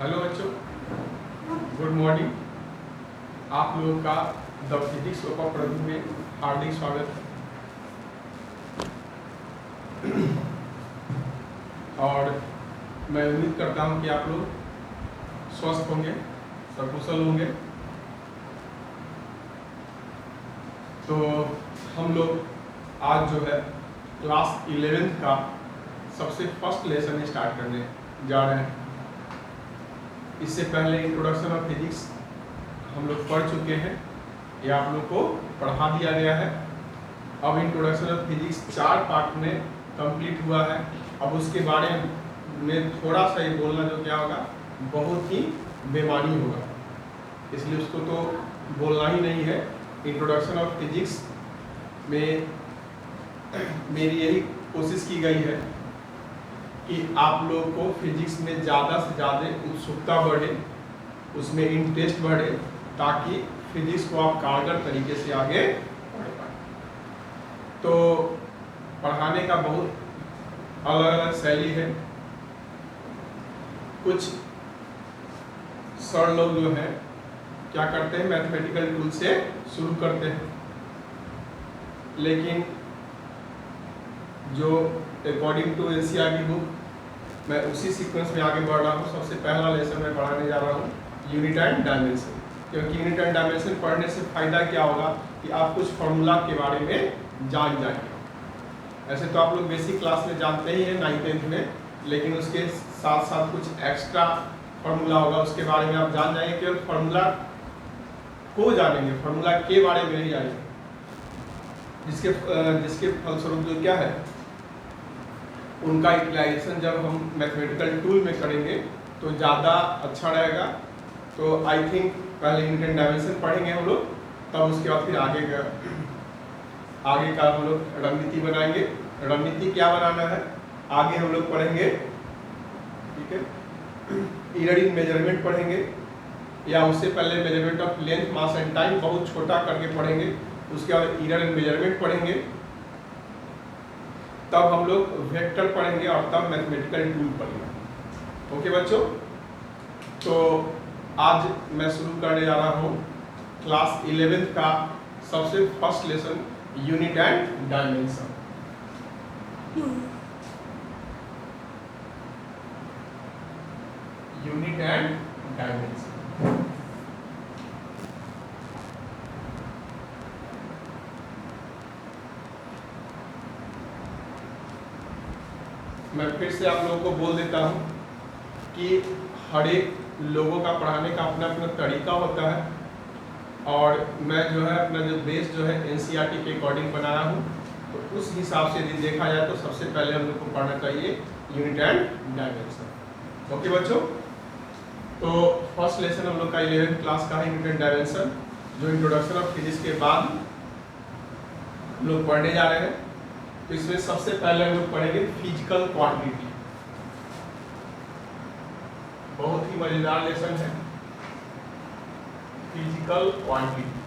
Hello बच्चों, good morning. आप लोगों का द फिजिक्स ओपा प्रवीण में हार्दिक स्वागत है। और मैं उम्मीद करता हूं कि आप लोग स्वस्थ होंगे, सकुशल होंगे। तो हम लोग आज जो है क्लास 11th का सबसे फर्स्ट लेसन स्टार्ट करने जा रहे हैं। इससे पहले इंट्रोडक्शन ऑफ फिजिक्स हम लोग पढ़ चुके हैं, ये आप लोग को पढ़ा दिया गया है। अब इंट्रोडक्शन ऑफ फिजिक्स 4 पार्ट में कंप्लीट हुआ है। अब उसके बारे में थोड़ा सा ये बोलना जो क्या होगा, बहुत ही बेमानी होगा, इसलिए उसको तो बोलना ही नहीं है। इंट्रोडक्शन ऑफ फिजिक्स में मेरी यही कोशिश की गई है कि आप लोग को फिजिक्स में ज़्यादा से ज़्यादा उत्सुकता बढ़े, उसमें इंटरेस्ट बढ़े, ताकि फिजिक्स को आप कारगर तरीके से आगे बढ़ पाए। तो पढ़ाने का बहुत अलग अलग शैली है। कुछ सर लोग जो है क्या करते हैं, मैथमेटिकल टूल से शुरू करते हैं, लेकिन जो अकॉर्डिंग टू एनसीईआरटी बुक मैं उसी सीक्वेंस में आगे बढ़ रहा हूँ। सबसे पहला लेसन मैं पढ़ाने जा रहा हूँ यूनिट एंड डायमेंशन। क्योंकि यूनिट एंड डायमेंशन पढ़ने से फायदा क्या होगा कि आप कुछ फार्मूला के बारे में जान जाएंगे। ऐसे तो आप लोग बेसिक क्लास में जानते ही हैं 9th-10th में, लेकिन उसके साथ साथ कुछ एक्स्ट्रा फार्मूला होगा, उसके बारे में आप जान जाएंगे। केवल फार्मूला को जानेंगे, फार्मूला के बारे में नहीं जानेंगे, जिसके फलस्वरूप जो क्या है उनका यूटिलाइजेशन जब हम मैथमेटिकल टूल में करेंगे तो ज़्यादा अच्छा रहेगा। तो आई थिंक पहले यूनिट एंड डायमेंशन पढ़ेंगे हम लोग, तब उसके बाद फिर आगे का हम लोग रणनीति बनाएंगे। रणनीति क्या बनाना है आगे हम लोग पढ़ेंगे, ठीक है। एरर इन मेजरमेंट पढ़ेंगे, या उससे पहले measurement of length, mass and time बहुत छोटा करके पढ़ेंगे। उसके बाद एरर इन मेजरमेंट पढ़ेंगे, तब हम लोग वेक्टर पढ़ेंगे और तब मैथमेटिकल टूल पढ़ेंगे। ओके बच्चों, तो आज मैं शुरू करने जा रहा हूँ क्लास 11th का सबसे first lesson unit and dimension. Unit and dimension मैं फिर से आप लोगों को बोल देता हूँ कि हर एक लोगों का पढ़ाने का अपना अपना तरीका होता है, और मैं जो है अपना जो बेस जो है एनसीईआरटी के अकॉर्डिंग बनाया हूँ। तो उस हिसाब से यदि देखा जाए तो सबसे पहले हम लोग को पढ़ना चाहिए यूनिट एंड डायमेंशन। ओके बच्चों, तो फर्स्ट लेसन हम लोग का 11th क्लास का है यूनिट एंड डायमेंशन, जो इंट्रोडक्शन ऑफ फिजिक्स के बाद हम लोग पढ़ने जा रहे हैं। तो इसमें सबसे पहले हम लोग पढ़ेंगे फिजिकल क्वांटिटी। बहुत ही मजेदार लेसन है फिजिकल क्वांटिटी।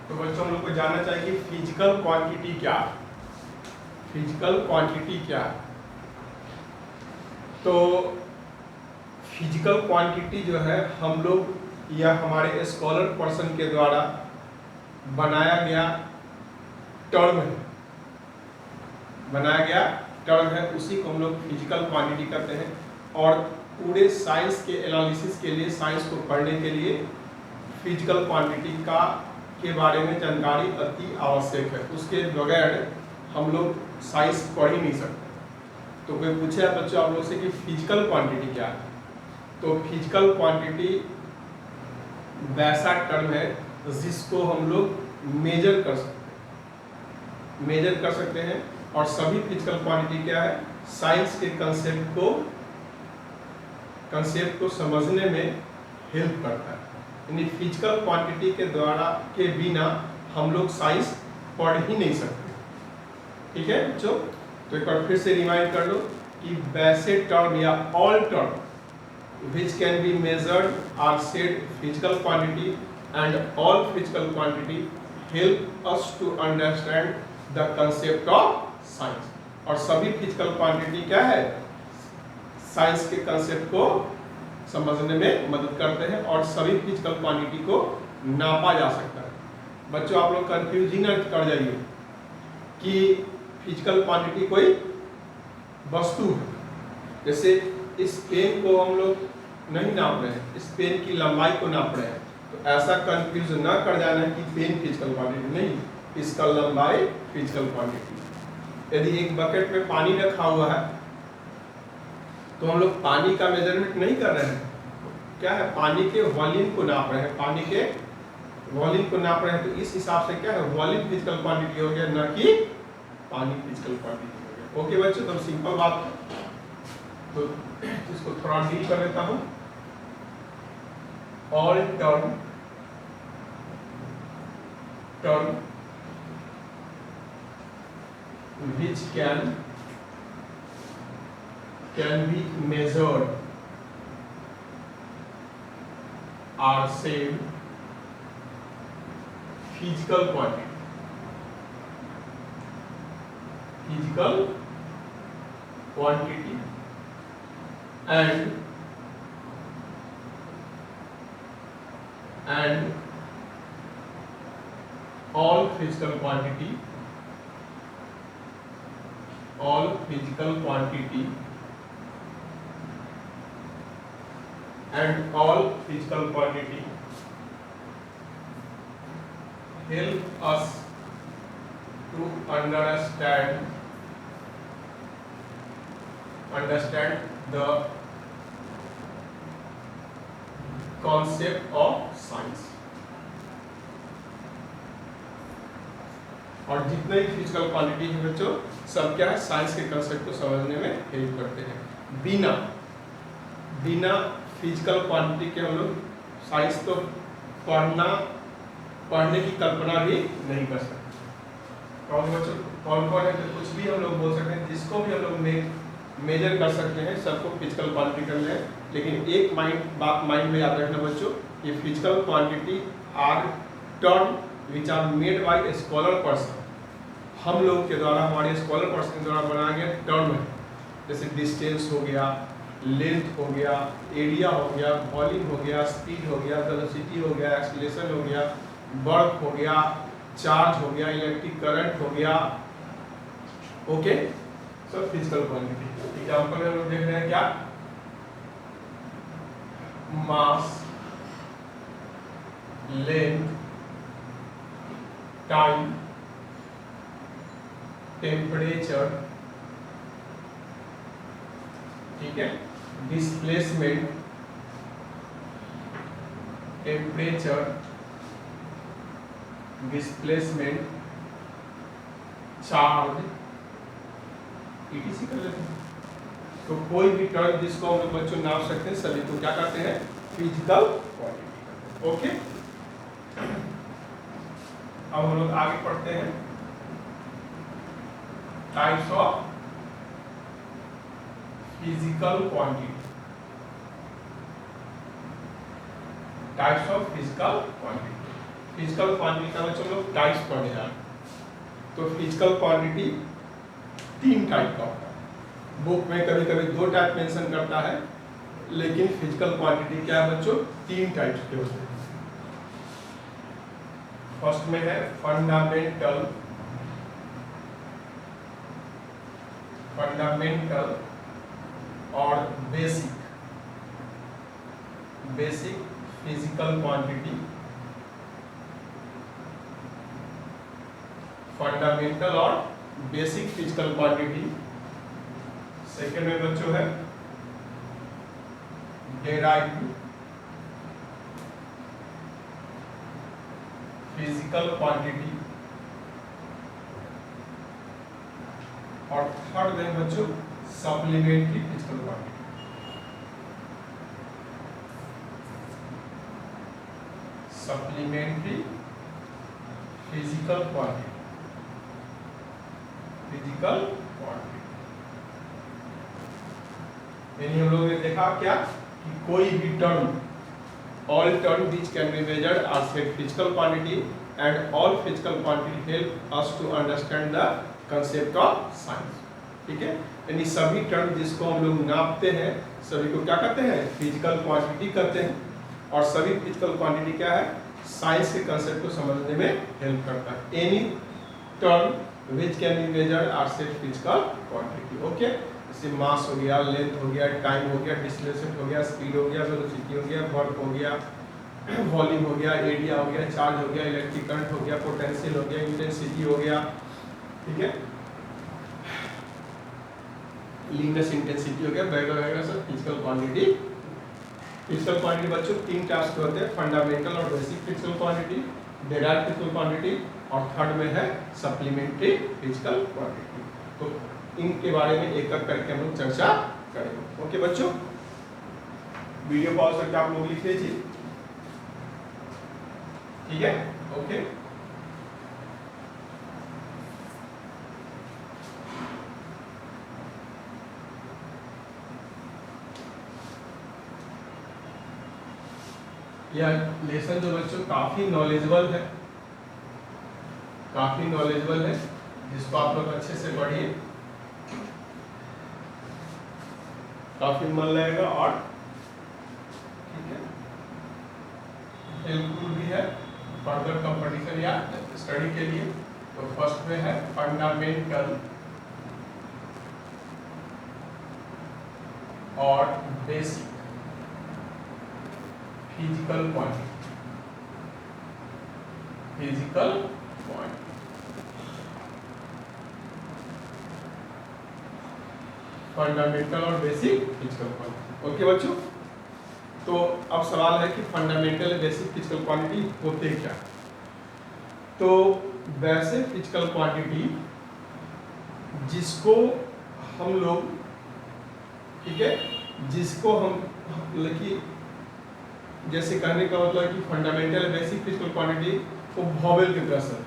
तो बच्चों हम लोग को जानना चाहिए कि फिजिकल क्वांटिटी क्या है। फिजिकल क्वांटिटी क्या है? तो फिजिकल क्वांटिटी जो है हम लोग या हमारे स्कॉलर पर्सन के द्वारा बनाया गया टर्म है, उसी को हम लोग फिजिकल क्वांटिटी कहते हैं। और पूरे साइंस के एनालिसिस के लिए, साइंस को पढ़ने के लिए फिजिकल क्वांटिटी के बारे में जानकारी अति आवश्यक है। उसके बगैर हम लोग साइंस पढ़ ही नहीं सकते। तो कोई पूछे बच्चों आप लोग से कि फिजिकल क्वांटिटी क्या है, तो फिजिकल क्वांटिटी वैसा टर्म है जिसको हम लोग मेजर कर सकते हैं। और सभी फिजिकल क्वांटिटी क्या है, साइंस के कंसेप्ट को समझने में हेल्प करता है। यानी फिजिकल क्वांटिटी के बिना हम लोग साइंस पढ़ ही नहीं सकते। ठीक है बच्चों, तो एक बार फिर से रिमाइंड कर लो कि वैसे टर्म या all term which can be measured are said physical quantity, and all physical quantity help us to understand the concept of science. और सभी फिजिकल क्वांटिटी क्या है, साइंस के कंसेप्ट को समझने में मदद करते हैं और सभी फिजिकल क्वांटिटी को नापा जा सकता है। बच्चों आप लोग कंफ्यूज ही न कर जाइए कि फिजिकल क्वांटिटी कोई वस्तु है। जैसे इस पेन को हम लोग नहीं नाप रहे हैं, इस पेन की लंबाई को नाप रहे हैं, तो ऐसा कंफ्यूज ना कर जाना कि पेन फिजिकल क्वांटिटी नहीं, इसका लंबाई फिजिकल क्वांटिटी। यदि एक बकेट में पानी रखा हुआ है तो हम लोग पानी का मेजरमेंट नहीं कर रहे हैं, क्या है, पानी के वॉल्यूम को नाप रहे हैं, पानी के वॉल्यूम को नाप रहे हैं। तो इस हिसाब से क्या है, वॉल्यूम फिजिकल क्वांटिटी हो गया, ना कि पानी फिजिकल क्वांटिटी हो गया। ओके बच्चों, तो सिंपल बात है, तो इसको थोड़ा डील कर लेता हूं। All term which can be measured are said physical quantity and all physical quantity and all physical quantity help us to understand the concept of science। और जितने भी फिजिकल क्वांटिटी है बच्चों, सब क्या है, साइंस के कंसेप्ट को समझने में हेल्प करते हैं। बिना फिजिकल क्वांटिटी के हम लोग साइंस तो पढ़ने की कल्पना भी नहीं कर सकते। कौन बच्चों कौन है, तो कुछ भी हम लोग बोल सकते हैं, जिसको भी हम लोग मेजर कर सकते हैं, सबको फिजिकल क्वांटिटी कर ले। लेकिन एक बात माइंड में याद रखना बच्चों, कि physical quantity are term which are made by scholar person. हम लोग के द्वारा, हमारे स्कॉलर पर्सन के द्वारा बनाया गया टर्म है। जैसे डिस्टेंस हो गया, लेंथ हो गया, एरिया हो गया, वॉल्यूम हो गया, स्पीड हो गया, वेलोसिटी हो गया, एक्सीलरेशन हो गया, वर्क हो गया, चार्ज हो गया, इलेक्ट्रिक करंट हो गया। ओके, सब फिजिकल क्वांटिटी। एग्जांपल में हम लोग देख रहे हैं क्या, मास, लेंथ, टाइम, टेम्परेचर, ठीक है, डिस्प्लेसमेंट, चार्ज, ETC कर लेते हैं। तो कोई भी टर्म जिसको हम लोग बच्चों नाप सकते हैं, सभी को क्या करते हैं, फिजिकल क्वांटिटी। ओके, अब हम लोग आगे पढ़ते हैं types of physical quantity. Physical quantity का बच्चों लोग टाइप्स पढ़ने जा रहे हैं। तो फिजिकल क्वांटिटी 3 टाइप का होता है। बुक में कभी कभी 2 टाइप मेंशन करता है, लेकिन फिजिकल क्वांटिटी क्या है बच्चों, 3 टाइप्स के होते हैं। फर्स्ट में है फंडामेंटल और बेसिक फिजिकल क्वांटिटी। फंडामेंटल और बेसिक फिजिकल क्वांटिटी। सेकेंड में बच्चों है डेराइव्ड फिजिकल क्वांटिटी। और थर्ड में बच्चों supplementary physical quantity. Supplementary physical quantity. यानी हम लोगों ने देखा क्या, कि कोई भी term, all terms which can be measured are said physical quantity, and all physical quantity help us to understand the concept of science। ठीक है। यानी सभी टर्म जिसको हम लोग नापते हैं सभी को क्या कहते हैं, फिजिकल क्वांटिटी कहते हैं। और सभी फिजिकल क्वांटिटी क्या है, साइंस के कंसेप्ट को समझने में हेल्प करता है। Any term which can be measured are said physical quantity. Okay, जैसे मास हो गया, लेंथ हो गया, टाइम हो गया, डिस्प्लेसमेंट हो गया, स्पीड हो गया, वेलोसिटी हो गया, वर्क हो गया, वॉल्यूम हो गया, एरिया हो गया, चार्ज हो गया, इलेक्ट्रिक करंट हो गया, पोटेंशियल हो गया, इंटेंसिटी हो गया, ठीक है, लीनियस इंटेंसिटी हो गया, वगैरह वगैरह सब फिजिकल क्वांटिटी। फिजिकल क्वांटिटी बच्चों तीन टाइप्स के होते हैं, फंडामेंटल और basic physical quantity, derived physical quantity, और थर्ड में है सप्लीमेंट्री फिजिकल क्वांटिटी। तो इनके बारे में एक एक करके हम लोग चर्चा करेंगे। ओके बच्चों, वीडियो पॉज करके आप लोग लिख लीजिए, ठीक है। ओके, यह लेसन जो बच्चों काफी नॉलेजेबल है, जिसको आप लोग अच्छे से पढ़िए, काफी मन लगेगा और ठीक है हेल्पफुल भी है फर्दर कंपटीशन या स्टडी के लिए। तो फर्स्ट में है फंडामेंटल और बेसिक फिजिकल क्वांटिटी। फंडामेंटल और बेसिक फिजिकल क्वांटिटी। ओके बच्चों, तो अब सवाल है कि फंडामेंटल बेसिक फिजिकल क्वांटिटी होते क्या। तो वैसे फिजिकल क्वांटिटी जिसको हम लोग, ठीक है, जिसको हम लिखिए, जैसे कहने का मतलब है कि फंडामेंटल बेसिक फिजिकल क्वांटिटी को वॉवेल की तरह से,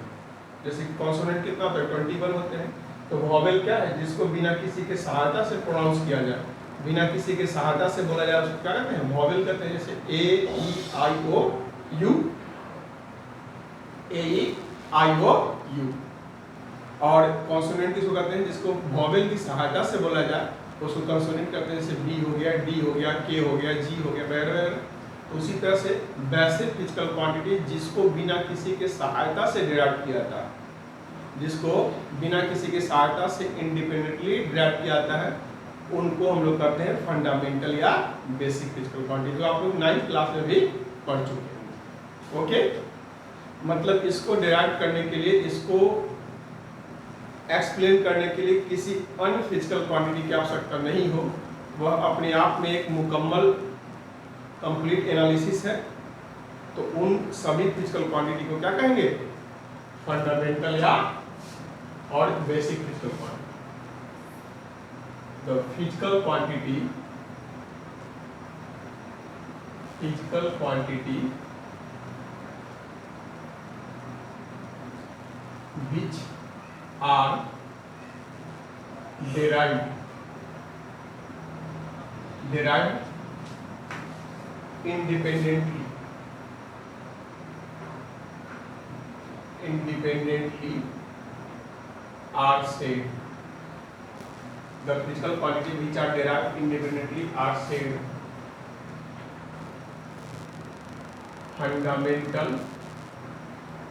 जैसे कॉन्सोनेंट कितना होता है 21 होते हैं, तो वॉवेल क्या है, जिसको बिना किसी के सहायता से प्रोनाउंस किया जाए, बिना किसी के सहायता से बोला जाए, उसको क्या कहते हैं, वॉवेल कहते हैं। जैसे A E I O U, A E I O U. और कॉन्सोनेंट किसको कहते हैं, जिसको वॉवेल की सहायता से बोला जाए उसको कॉन्सोनेंट कहते हैं। जैसे बी हो गया, डी हो गया, के हो गया, जी हो गया, वगैरह वगैरह। उसी तरह से बेसिक फिजिकल क्वांटिटी जिसको बिना किसी के सहायता से डिराइव किया जाता है, जिसको बिना किसी के सहायता से इंडिपेंडेंटली डिराइव किया जाता है, उनको हम लोग कहते हैं फंडामेंटल या बेसिक फिजिकल क्वांटिटी, जो आप लोग 9th क्लास में भी पढ़ चुके हैं। ओके, मतलब इसको डिराइव करने के लिए, इसको एक्सप्लेन करने के लिए किसी अन्य फिजिकल क्वांटिटी की आवश्यकता नहीं हो, वह अपने आप में एक मुकम्मल कंप्लीट एनालिसिस है। तो उन सभी फिजिकल क्वांटिटी को क्या कहेंगे, फंडामेंटल या और basic physical quantity. The physical quantity which are derived independently are said, the physical quantity which are derived independently are said fundamental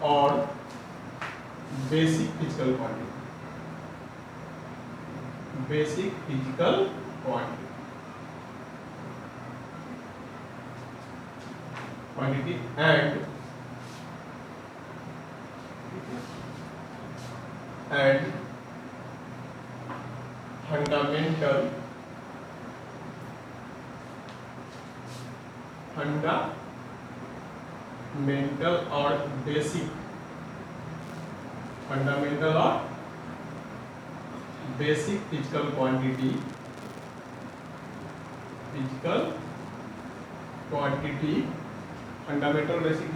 or basic physical quantity, and fundamental और basic physical quantity fundamental basic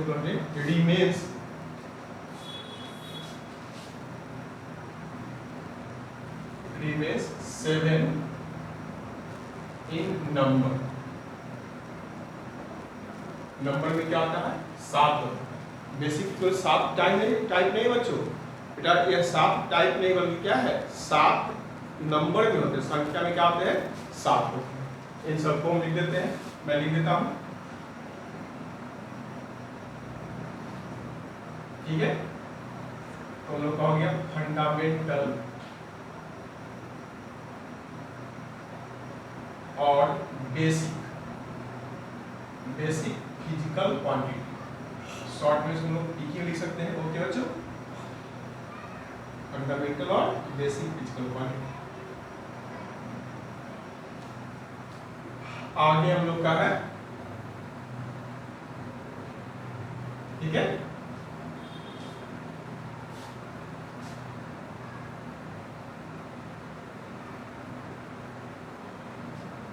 remains 7 in number में क्या आता है, 7। Basic तो 7 type नहीं बच्चों, बेटा यह 7 टाइप नहीं बल्कि क्या है, 7 नंबर में होते हैं, संख्या में क्या होते हैं, 7 होते हैं। इन सबको हम लिख देते हैं, मैं लिख देता हूं, ठीक है। तो हम लोग का हो गया फंडामेंटल और बेसिक फिजिकल क्वांटिटी, शॉर्ट में हम लोग पीक्यू लिख सकते हैं। ओके बच्चों, फंडामेंटल और बेसिक फिजिकल क्वांटिटी। आगे हम लोग का है, ठीक है,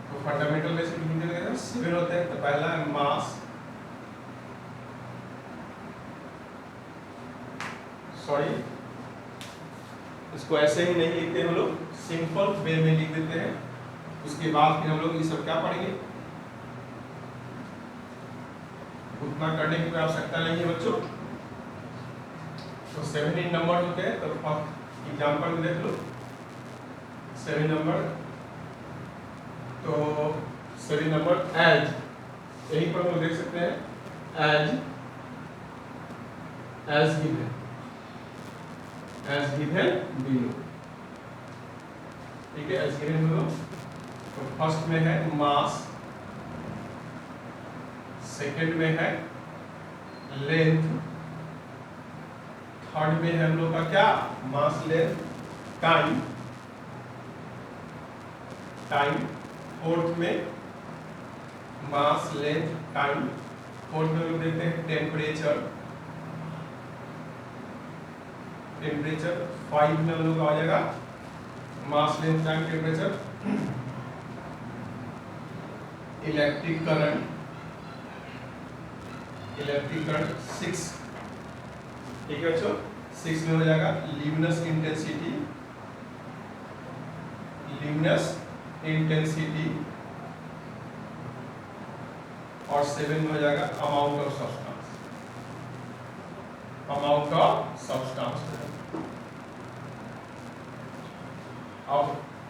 तो फंडामेंटल बेसिक फिजिकल 7 होते हैं। तो पहला है मास, सॉरी इसको ऐसे ही नहीं लिखते हम लोग, सिंपल वे में लिख देते हैं। उसके बाद फिर हम लोग ये सब क्या पढ़ेंगे, उतना करने की कोई आवश्यकता नहीं है बच्चों। तो 7 नंबर होते हैं, तो एग्जाम्पल में देख लो 7 नंबर। तो 7 नंबर एज, यहीं पर हम लोग देख सकते हैं एज गिवन बिलो, ठीक है, एज गिवन बिलो। तो फर्स्ट में है मास, सेकंड में है लेंथ, थर्ड में है हम लोग का क्या, मास लेंथ टाइम, फोर्थ में मास लेंथ टाइम, फोर्थ में लोग देखते हैं टेम्परेचर, 5 में हम लोग आ जाएगा मास length time temperature, electric current 6, ठीक है बच्चों। 6 में हो जाएगा ल्यूमिनस इंटेंसिटी, और 7 में हो जाएगा अमाउंट ऑफ सब्सटेंस। अब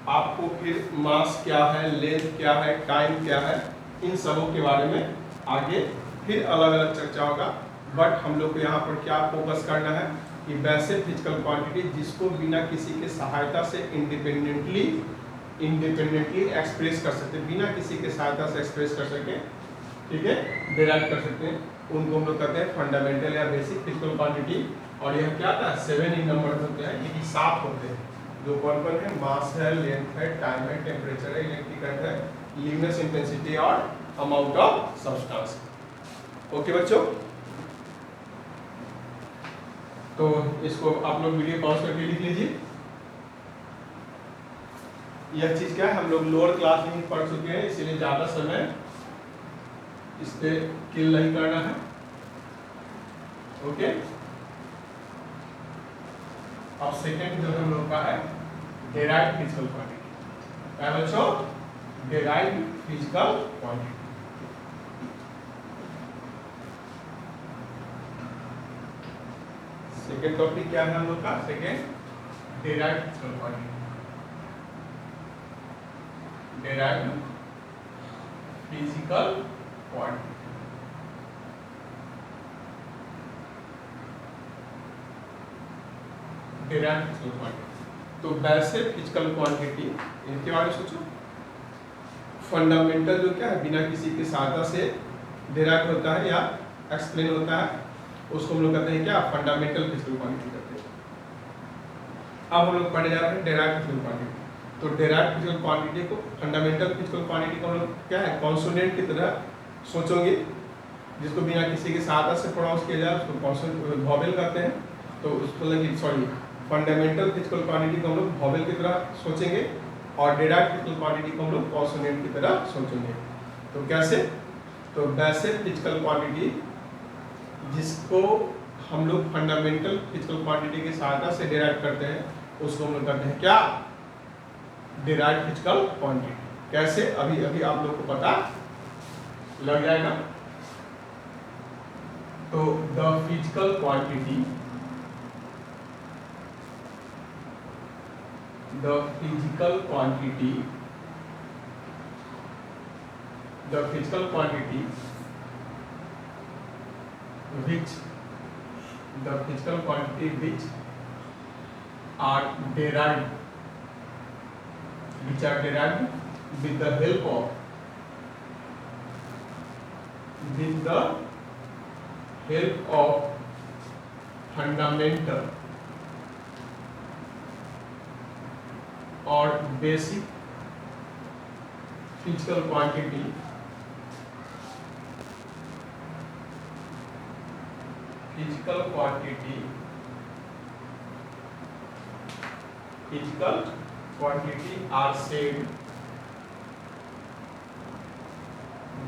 आपको फिर मास क्या है, लेंथ क्या है, टाइम क्या है, इन सबों के बारे में आगे फिर अलग अलग चर्चा होगा। बट हम लोग को यहाँ पर क्या फोकस करना है कि वैसे फिजिकल क्वांटिटी जिसको बिना किसी के सहायता से इंडिपेंडेंटली एक्सप्रेस कर सकते, बिना किसी के सहायता से एक्सप्रेस कर सके, ठीक है, डिराइव कर सकते हैं, उनको हम लोग कहते हैं फंडामेंटल या बेसिक फिजिकल क्वांटिटी। और यह क्या था, 7 ही नंबर होते हैं, ये 7 होते हैं, जो कौन कौन है, मास है, लेंथ है, टाइम है, टेम्परेचर है, इलेक्ट्रिक करंट है, ल्यूमिनस इंटेंसिटी और अमाउंट ऑफ सब्सटेंस। ओके बच्चों, तो इसको आप लोग वीडियो पॉज करके लिख लीजिए। यह चीज क्या है, हम लोग लोअर क्लास में ही पढ़ चुके हैं, इसीलिए ज्यादा समय इस पे किल नहीं करना है। ओके, अब सेकेंड जो हम लोग का है डेराइव्ड फिजिकल क्वांटिटी, क्या बच्चों, derived physical quantity. Second topic क्या है हम लोग का, second derived physical quantity, derived physical quantity. Derived physical quantity, तो वैसे फिजिकल क्वांटिटी, इनके बारे में सोचो। फंडामेंटल जो क्या है, बिना किसी की सहायता से डेराइव होता है या एक्सप्लेन होता है, उसको हम लोग कहते हैं क्या, फंडामेंटल फिजिकल क्वांटिटी कहते हैं। अब हम लोग पढ़ने जा रहे हैं डेराइव्ड फिजिकल क्वांटिटी। तो डेराइव्ड फिजिकल क्वांटिटी को, फंडामेंटल फिजिकल क्वांटिटी को हम लोग क्या है, कॉन्सोनेंट की तरह सोचोगे, जिसको बिना किसी की सहायता से प्रोनाउंस किया जाए उसको कॉन्सोनेंट वॉवेल कहते हैं। तो उसको लगे, सॉरी, फंडामेंटल फिजिकल क्वांटिटी को हम लोग वॉवेल की तरह सोचेंगे और डेराइव्ड फिजिकल क्वांटिटी को हम लोग कॉन्सोनेंट की तरह सोचेंगे। तो कैसे, तो वैसे फिजिकल क्वांटिटी जिसको हम लोग फंडामेंटल फिजिकल क्वांटिटी की सहायता से डेराइव करते हैं, उसको हम लोग कहते हैं क्या, डेराइव्ड फिजिकल क्वांटिटी। कैसे, अभी अभी आप लोग को पता लग जाएगा। तो the physical quantity the physical quantity which are derived with the help of fundamental or basic physical quantity are said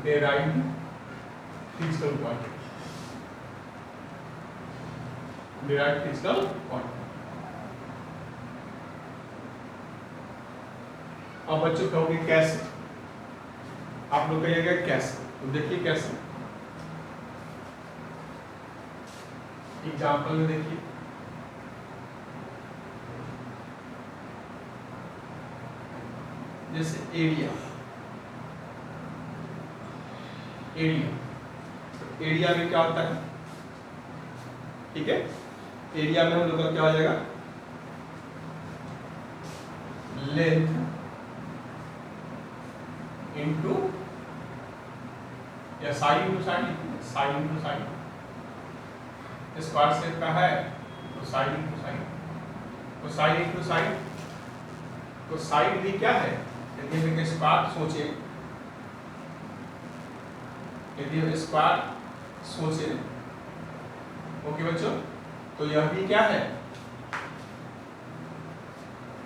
derived physical quantity। अब बच्चों कहोगे कैसे, आप लोग कहिएगा कैसे, तो देखिए कैसे एग्जाम्पल में देखिए, जैसे एरिया में क्या होता है, ठीक है, एरिया में हम लोग का क्या हो जाएगा, लेंथ इंटू या side into side, square shape का है तो साइड इंटू साइड, तो साइड भी क्या है, यदि हम एक स्क्वायर सोचे, ओके बच्चों, तो यह भी क्या है,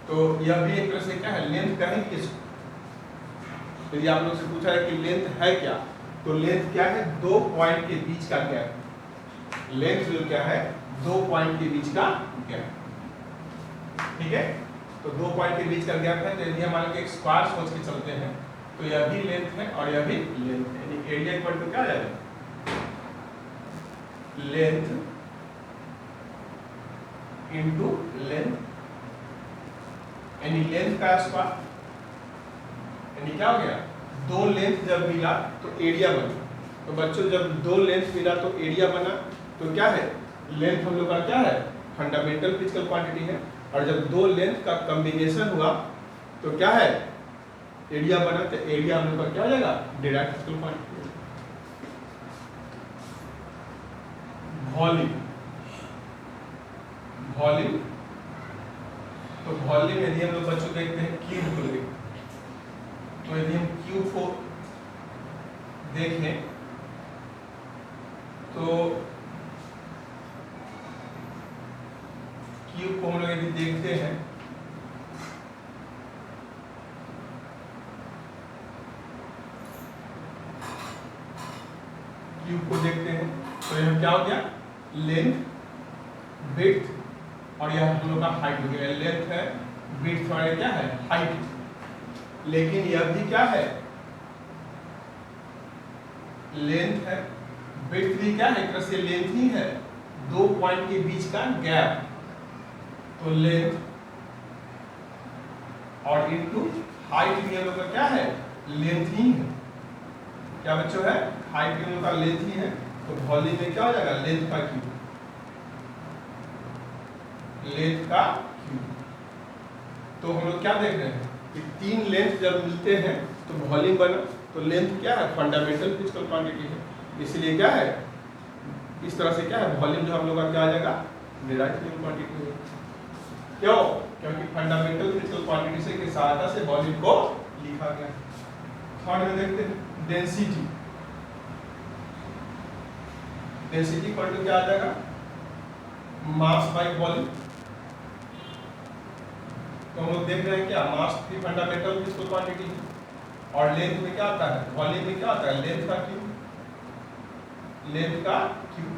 तो यह भी एक तरह से क्या है, लेंथ कहेंगे इसको। यदि आप लोग से पूछा है कि लेंथ है क्या, तो लेंथ क्या है, दो पॉइंट के बीच का गैप। लेंथ जो क्या है, दो पॉइंट के बीच का गैप, ठीक है, तो दो पॉइंट के बीच का गैप है। तो यदि हम मान लो एक स्क्वायर सोच के चलते हैं तो यह भी लेंथ है और यह भी लेंथ है, यानी एरिया इक्वल टू क्या आ जाएगा, लेंथ इंटू लेंथ, यानी लेंथ का स्क्वायर, यानी क्या हो गया, दो लेंथ जब मिला तो एरिया बना। तो बच्चों जब दो लेंथ मिला तो एरिया बना, तो क्या है, लेंथ हम लोग का क्या है, फंडामेंटल फिजिकल क्वांटिटी है, और जब दो लेंथ का कॉम्बिनेशन हुआ तो क्या है, एरिया बना, तो एरिया हम लोग का क्या हो जाएगा, डिराइव्ड फिजिकल क्वांटिटी। वॉल्यूम, तो वॉल्यूम यदि हम लोग बच्चों देखते हैं क्यूब को लेकर, तो यदि हम क्यूब को देखें तो क्यूब को हम लोग यदि देखते हैं तो यह क्या हो गया, लेंथ, विड्थ और यह हम लोग का हाइट हो गया। लेंथ है, विड्थ और क्या है, हाइट, लेकिन यह भी क्या है, लेंथ है, विड्थ भी क्या है, एक तरह से लेंथ ही है, दो पॉइंट के बीच का गैप, तो लेंथ और इनटू हाइट भी हम लोग का क्या है, लेंथ ही है। क्या बच्चों है, हाइट भी हम लोग का लेंथ ही है, तो वॉल्यूम में क्या हो जाएगा, लेंथ का क्यूब, तो हम लोग क्या देख रहे हैं कि तीन लेंथ जब मिलते हैं तो वॉल्यूम बना, तो लेंथ क्या है, फंडामेंटल फिजिकल क्वांटिटी है, इसलिए क्या है, इस तरह से क्या है, वॉल्यूम जो हम लोग का क्या आ जाएगा, डिराइव्ड फिजिकल क्वांटिटी है। क्यों, क्योंकि फंडामेंटल फिजिकल क्वांटिटी से की सहायता से वॉल्यूम को लिखा गया। थर्ड में देखते हैं डेंसिटी इक्वल टू क्या आ जाएगा, मास बाय वॉल्यूम। तो हम लोग देख रहे हैं क्या, मास भी फंडामेंटल फिजिकल क्वांटिटी है, और लेंथ में क्या आता है, वॉल्यूम में क्या आता है, लेंथ का क्यूब।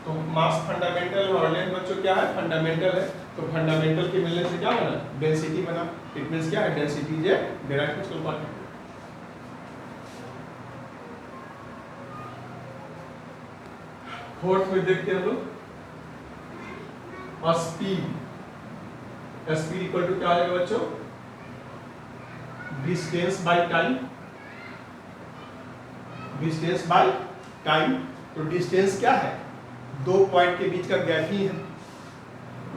तो मास फंडामेंटल और लेंथ बच्चों क्या है, फंडामेंटल है, तो फंडामेंटल के मिलने से क्या बना, डेंसिटी बना। इट मींस क्या है, density is a direct physical quantity. Fourth में देखते हैं हम लोग स्पीड। स्पीड इक्वल टू क्या आ जाएगा बच्चों, distance by time, distance by time. तो डिस्टेंस क्या है, दो पॉइंट के बीच का गैप ही है,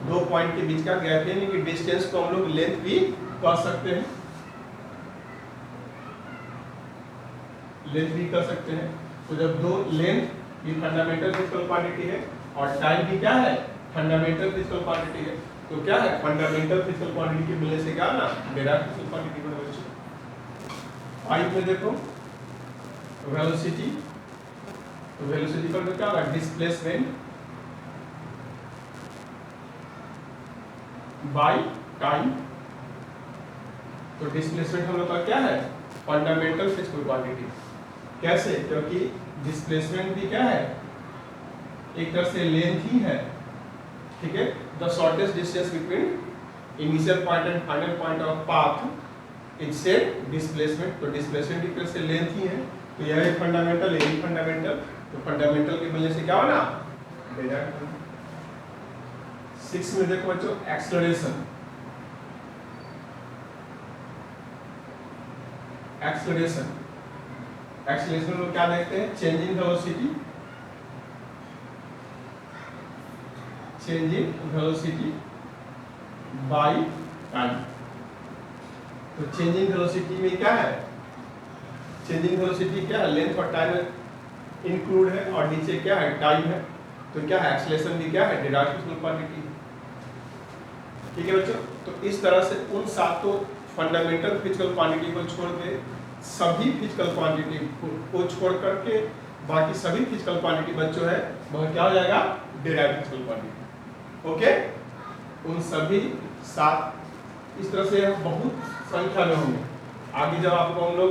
दो पॉइंट के बीच का गैप है, यानी कि डिस्टेंस को हम लोग लेंथ भी कह सकते हैं, लेंथ भी कर सकते हैं। तो जब दो लेंथ भी फंडामेंटल फिजिकल क्वांटिटी है और टाइम भी क्या है, फंडामेंटल फिजिकल क्वांटिटी है, तो क्या है, फंडामेंटल फिजिकल क्वांटिटी के मिलने से क्या ना डायरेक्ट फिजिकल क्वांटिटी बने बच्चों। फाइव में देखो वेलोसिटी, तो वेलोसिटी पर क्या होगा, डिस्प्लेसमेंट बाय टाइम। तो डिस्प्लेसमेंट हम लोग का क्या है, फंडामेंटल फिजिकल क्वांटिटी। कैसे, क्योंकि डिस्प्लेसमेंट भी क्या है, एक तरह से लेंथ ही है, ठीक है। The shortest distance between initial point and final point of path is said displacement. तो डिस्प्लेसमेंट एक तरह से लेंथ ही है, तो यह है फंडामेंटल, यही फंडामेंटल। तो फंडामेंटल के मिलने से क्या होना, डायरेक्ट। 6 में देखो बच्चों एक्सेलरेशन, एक्सेलरेशन, एक्सेलरेशन में क्या देखते हैं, changing velocity, changing velocity by time. तो चेंजिंग वेलोसिटी में क्या है, चेंजिंग वेलोसिटी क्या है, लेंथ और टाइम इंक्लूड है, और नीचे क्या है, टाइम है। तो क्या है, एक्सेलरेशन भी क्या है, डायरेक्ट फिजिकल क्वांटिटी, ठीक है बच्चों। तो इस तरह से उन सातों फंडामेंटल फिजिकल क्वांटिटी को छोड़ के सभी फिजिकल क्वांटिटी को छोड़ करके बाकी सभी फिजिकल क्वांटिटी बच्चों है वह क्या हो जाएगा, डायरेक्ट फिजिकल क्वांटिटी। ओके, उन सभी सात, इस तरह से बहुत संख्या में होंगे। आगे जब आपको हम लोग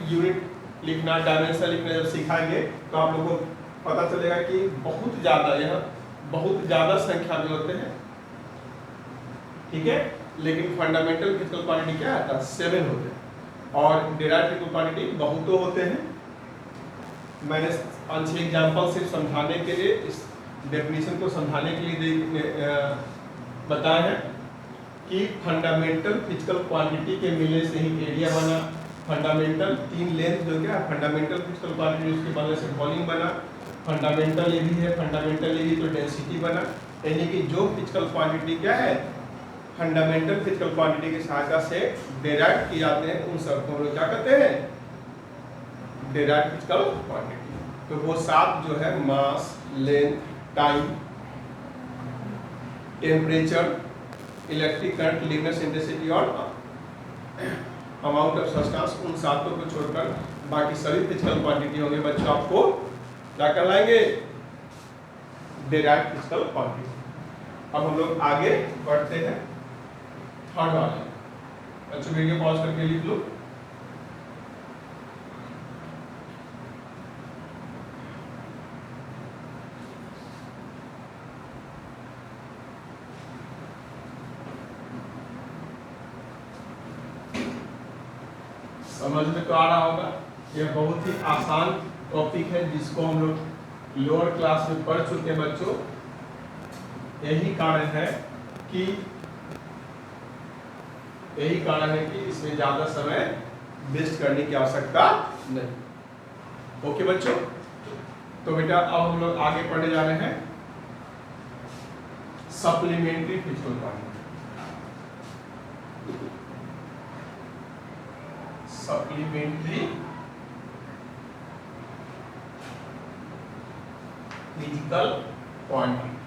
यूनिट लिखना, डायमेंशन लिखना जब सिखाएंगे तो आप लोगों को पता चलेगा कि बहुत ज़्यादा, यह बहुत ज़्यादा संख्या में होते हैं, ठीक है। लेकिन फंडामेंटल फिजिकल क्वांटिटी क्या आता है, 7 होते हैं, और डायरेक्ट फिजिकल क्वांटिटी बहुत तो होते हैं। मैंने 5-6 एग्जाम्पल सिर्फ समझाने के लिए, इस डेफिनेशन को समझाने के लिए बताया है कि फंडामेंटल फिजिकल क्वांटिटी के मिलने से ही एरिया बना, फंडामेंटल 3 लेंथ जो क्या फंडामेंटल फिजिकल क्वांटिटी, उसके बनने से वॉल्यूम बना, फंडामेंटल ये भी है, फंडामेंटल ये भी तो डेंसिटी बना। यानी कि जो फिजिकल क्वांटिटी क्या है, फंडामेंटल फिजिकल क्वांटिटी की सहायता से डिराइव किए जाते हैं, उन सबको हम लोग क्या कहते हैं, डायरेक्ट फिजिकल क्वांटिटी। तो वो 7 जो है, mass, length, time, temperature, electric current, luminous intensity और अमाउंट ऑफ सब्सटेंस, उन सातों को छोड़कर बाकी सभी फिजिकल क्वांटिटी होंगे बच्चों, आपको क्या कर लाएंगे, डायरेक्ट फिजिकल क्वांटिटी। अब हम लोग आगे बढ़ते हैं थर्ड वाले। बच्चों वीडियो पॉज करके लिख लो। समझ में तो आ रहा होगा, यह बहुत ही आसान टॉपिक है जिसको हम लोग लोअर क्लास में पढ़ चुके हैं बच्चों। यही कारण है कि इसमें ज्यादा समय वेस्ट करने की आवश्यकता नहीं। ओके बच्चों, तो बेटा अब हम लोग आगे पढ़ने जा रहे हैं supplementary physical quantity. Supplementary physical quantity.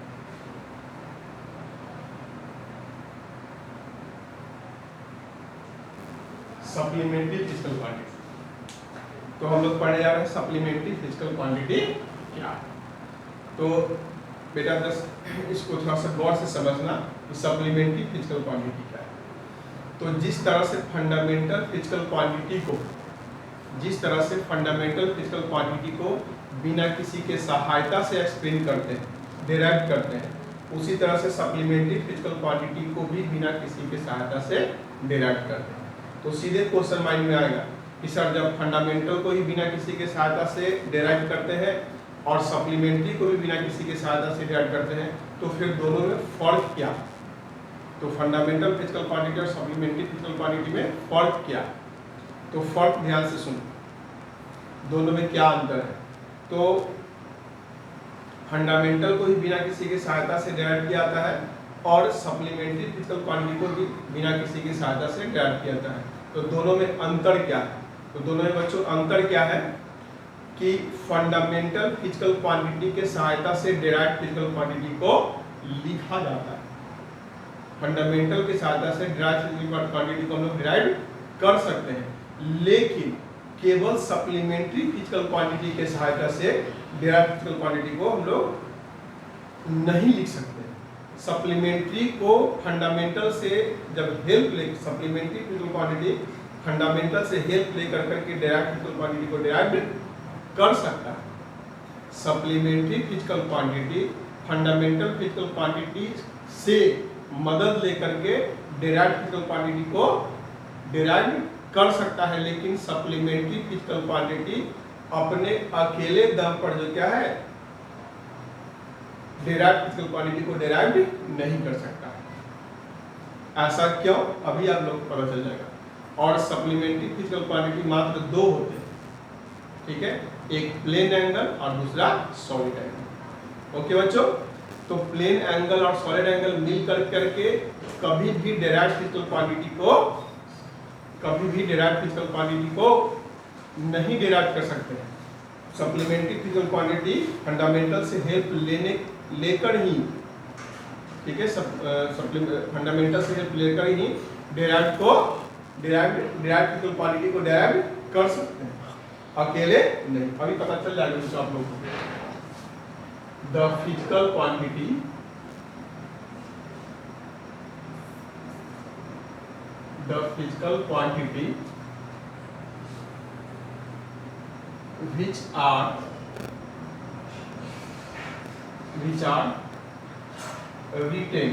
Supplementary physical quantity, तो हम लोग पढ़ने जा रहे हैं सप्लीमेंट्री फिजिकल क्वांटिटी क्या है। तो बेटा बस इसको थोड़ा सा गौर से समझना कि सप्लीमेंट्री फिजिकल क्वांटिटी क्या है। तो जिस तरह से फंडामेंटल फिजिकल क्वांटिटी को बिना किसी के सहायता से एक्सप्लेन करते हैं, डिराइव करते हैं, उसी तरह से सप्लीमेंट्री फिजिकल क्वांटिटी को भी बिना किसी के सहायता से डिराइव करते हैं। तो सीधे क्वेश्चन माइंड में आएगा कि सर जब फंडामेंटल को ही बिना किसी के सहायता से डिराइव करते हैं और सप्लीमेंट्री को भी बिना किसी के सहायता से डिराइव करते हैं, तो फिर दोनों में फर्क क्या? तो फंडामेंटल फिजिकल क्वांटिटी और सप्लीमेंट्री फिजिकल क्वांटिटी में फर्क क्या है? तो फर्क ध्यान से सुनो, दोनों में क्या अंतर है। तो फंडामेंटल को ही बिना किसी की सहायता से डिराइव किया जाता है और सप्लीमेंट्री फिजिकल क्वांटिटी को भी बिना किसी की सहायता से डिराइव किया जाता है। तो दोनों में अंतर क्या है? तो दोनों में बच्चों अंतर क्या है कि फंडामेंटल फिजिकल क्वांटिटी के सहायता से डिराइव फिजिकल क्वांटिटी को लिखा जाता है। फंडामेंटल की सहायता से डिराइव फिजिकल क्वांटिटी को हम लोग डिराइव कर सकते हैं, लेकिन केवल सप्लीमेंट्री फिजिकल क्वांटिटी के सहायता से डिराइव फिजिकल क्वांटिटी को हम लोग नहीं लिख सकते। सप्लीमेंट्री को फंडामेंटल से जब हेल्प ले, सप्लीमेंट्री फिजिकल क्वांटिटी फंडामेंटल से हेल्प लेकर करके डिराइव फिजिकल क्वांटिटी को डिराइव कर सकता है। Supplementary physical quantity fundamental physical quantity से मदद लेकर के डिराइव फिजिकल क्वांटिटी को डिराइव कर सकता है, लेकिन सप्लीमेंट्री फिजिकल क्वांटिटी अपने अकेले दम पर जो क्या है डिराइव फिजिकल क्वांटिटी को डिराइव नहीं कर सकता। ऐसा क्यों? अभी आप लोग को पता चल जाएगा। और सप्लीमेंट्री फिजिकल क्वांटिटी मात्र दो होते हैं, ठीक है, एक प्लेन एंगल और दूसरा सॉलिड एंगल। ओके बच्चों, तो प्लेन एंगल और सॉलिड एंगल मिल करके कभी भी डिराइव फिजिकल क्वांटिटी को नहीं डिराइव कर सकते हैं। सप्लीमेंट्री फिजिकल क्वांटिटी फंडामेंटल से हेल्प लेकर ही, ठीक है, फंडामेंटल से हेल्प लेकर ही डिराइव फिजिकल क्वांटिटी को डिराइव कर सकते हैं, अकेले नहीं। अभी पता चल जाएगा मुझे आप लोगों को। The physical quantity which are written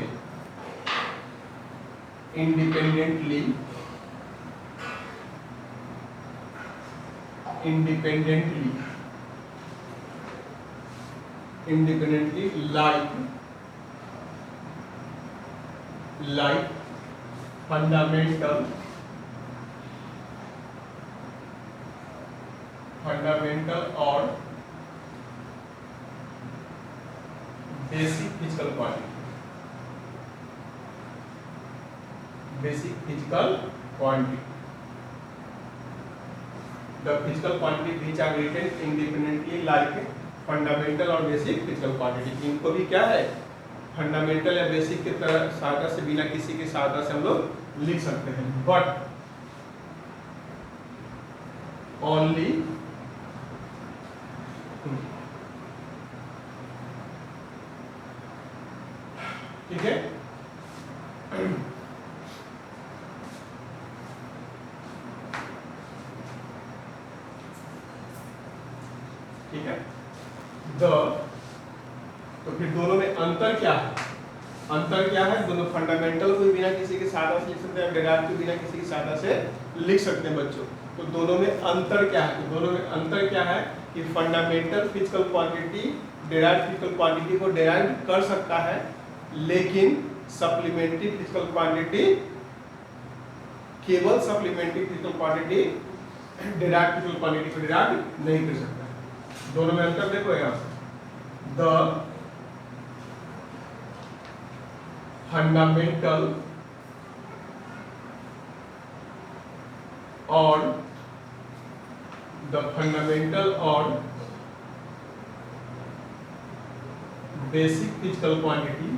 independently like fundamental और basic physical quantity the physical quantity which are written independently like fundamental और बेसिक फिजिकल क्वांटिटी। इनको भी क्या है, फंडामेंटल या बेसिक की तरह सहायता से, बिना किसी की सहायता से हम लोग लिख सकते हैं, बट ओनली ठीक है। ठीक है, तो फिर दोनों में अंतर क्या है? दोनों फंडामेंटल को बिना किसी की सहायता से लिख सकते हैं, डिराइव को बिना किसी की सहायता से लिख सकते हैं बच्चों। तो दोनों में अंतर क्या है? तो दोनों में अंतर क्या है कि fundamental physical quantity derive physical quantity को डिराइव कर सकता है, लेकिन सप्लीमेंट्री फिजिकल क्वांटिटी, केवल supplementary physical quantity derive physical quantity को डिराइव नहीं कर सकता। दोनों में अंतर देखो यहाँ से, द फंडामेंटल और basic physical quantity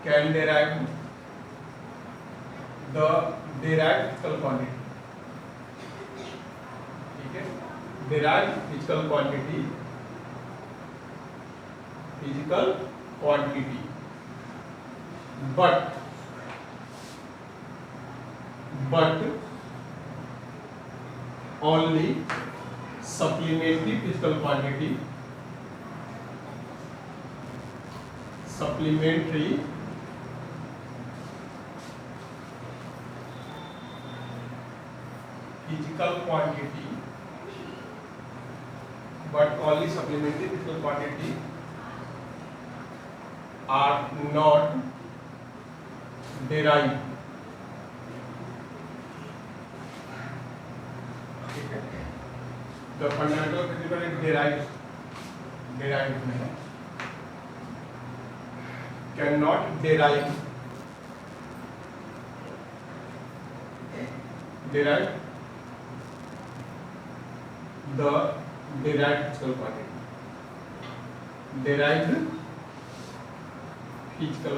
can derive the derived physical quantity, ठीक है, derived physical quantity but only supplementary physical quantity physical quantity, but only supplementary physical quantity are not derived. The fundamental principle is derived नहीं, cannot derive the derived physical quantity, derived physical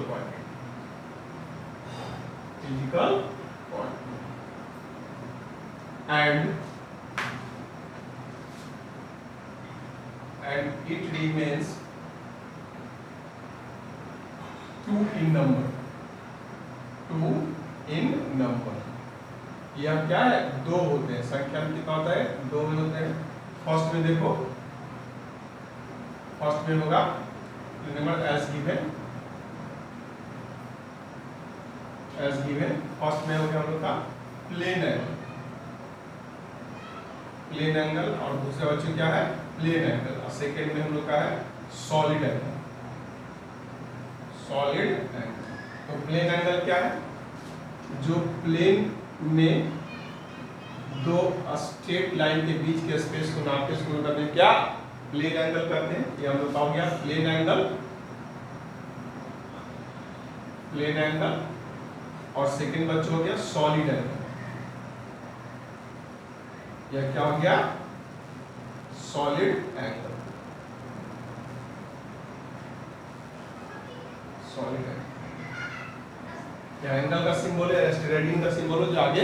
quantity, and it remains 2 in number. यह क्या है? 2 होते हैं। संख्या में कितना होता है? 2 में होते हैं। फर्स्ट में देखो, फर्स्ट में होगा नंबर एज गिवन, फर्स्ट में हो गया हम लोग का प्लेन एंगल, और दूसरा बच्चों क्या है? Plane angle. और सेकेंड में हम लोग का है सॉलिड एंगल। तो प्लेन एंगल क्या है? जो प्लेन में 2 स्ट्रेट लाइन के बीच के स्पेस को नापते हैं, उसको कहते हैं क्या? प्लेन एंगल कहते हैं। ये हम लोग का हो गया प्लेन एंगल, और सेकेंड बच्चों हो गया सॉलिड एंगल। यह क्या हो गया? Solid angle. यह एंगल का सिंबल है, रेडियन का सिंबल है जो आगे,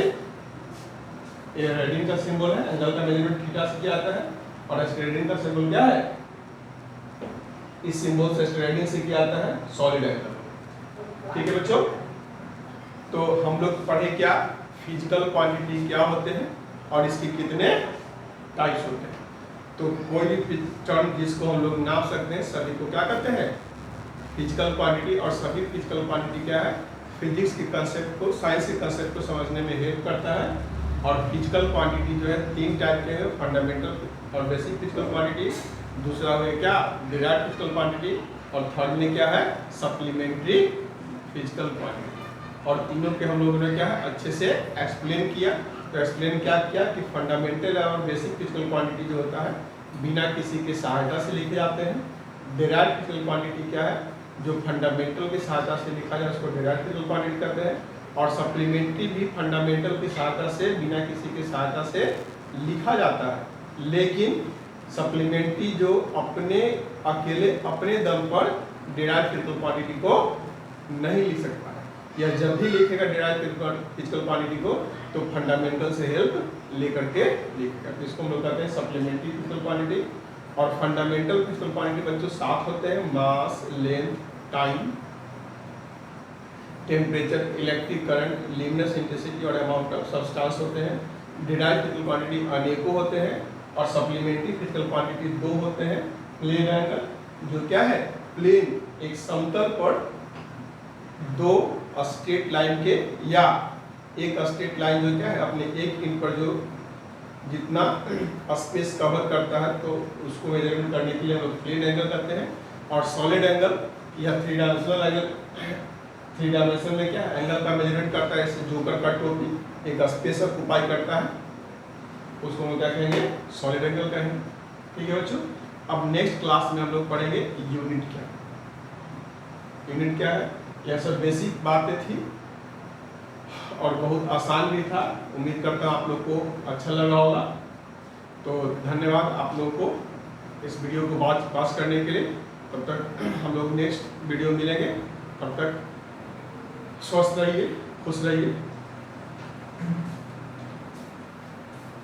ये रेडियन का सिंबल है। एंगल का मेजरमेंट थीटा से किया जाता है, और रेडियन का सिंबल क्या है? इस सिंबल से रेडियन से किया जाता है सॉलिड एंगल। ठीक है बच्चों, तो हम लोग पढ़े क्या? फिजिकल क्वांटिटी क्या होते हैं और इसके कितने टाइप्स होते हैं। तो कोई भी टर्म जिसको हम लोग नाप सकते हैं, सभी को क्या करते हैं? Physical quantity. और सभी फिजिकल क्वांटिटी क्या है? फिजिक्स के कंसेप्ट को, साइंस के कंसेप्ट को समझने में हेल्प करता है। और फिजिकल क्वांटिटी जो है 3 टाइप के हैं, फंडामेंटल और बेसिक फिजिकल क्वांटिटी। दूसरा है क्या? Derived physical quantity. और थर्ड में क्या है? Supplementary physical quantity. और तीनों के हम लोगों ने क्या है? अच्छे से एक्सप्लेन किया। तो एक्सप्लेन क्या किया कि फंडामेंटल और बेसिक फिजिकल क्वांटिटी जो होता है बिना किसी के सहायता से लिखे जाते हैं। डिराइव्ड फिजिकल क्वांटिटी क्या है? जो फंडामेंटल की सहायता से लिखा जाए उसको डिराइव्ड फिजिकल क्वांटिटी कहते हैं। और सप्लीमेंट्री भी फंडामेंटल की सहायता से, बिना किसी की सहायता से लिखा जाता है। लेकिन सप्लीमेंट्री जो अकेले अपने दम पर डिराइव्ड फिजिकल क्वांटिटी को नहीं लिख सकता है, या जब भी लिखेगा डिराइव्ड फिजिकल क्वांटिटी को तो फंडामेंटल से हेल्प लेकर के लिखेगा। तो इसको हम लोग कहते हैं सप्लीमेंट्री फिजिकल क्वांटिटी। और फंडामेंटल फिजिकल क्वांटिटी बच्चों 7 होते हैं: mass, length, time, temperature, electric current, luminous intensity और अमाउंट ऑफ सब्सटेंस होते हैं। डिराइव्ड फिजिकल क्वांटिटी अनेकों होते हैं। और सप्लीमेंट्री फिजिकल क्वांटिटी 2 होते हैं। प्लेन एंगल, जो क्या है? प्लेन, एक समतल पर 2 स्ट्रेट लाइन के, या एक स्ट्रेट लाइन जो क्या है अपने एक इन पर जो जितना स्पेस कवर करता है, तो उसको मेजरमेंट करने के लिए हम लोग प्लेन एंगल करते हैं। और सॉलिड एंगल या 3 डायमेंशनल एंगल, 3 डायमेंशन में क्या एंगल का मेजरमेंट करता है? जैसे जोकर का टोपी एक स्पेस ऑक्युपाई करता है, उसको हम क्या कहेंगे? सॉलिड एंगल कहेंगे। ठीक है बच्चों, अब नेक्स्ट क्लास में हम लोग पढ़ेंगे यूनिट क्या है। यूनिट क्या है? यह सब बेसिक बातें थी और बहुत आसान भी था। उम्मीद करता हूँ आप लोग को अच्छा लगा होगा। तो धन्यवाद आप लोगों को इस वीडियो को पास करने के लिए। तब तक हम लोग नेक्स्ट वीडियो मिलेंगे। तब तक स्वस्थ रहिए, खुश रहिए।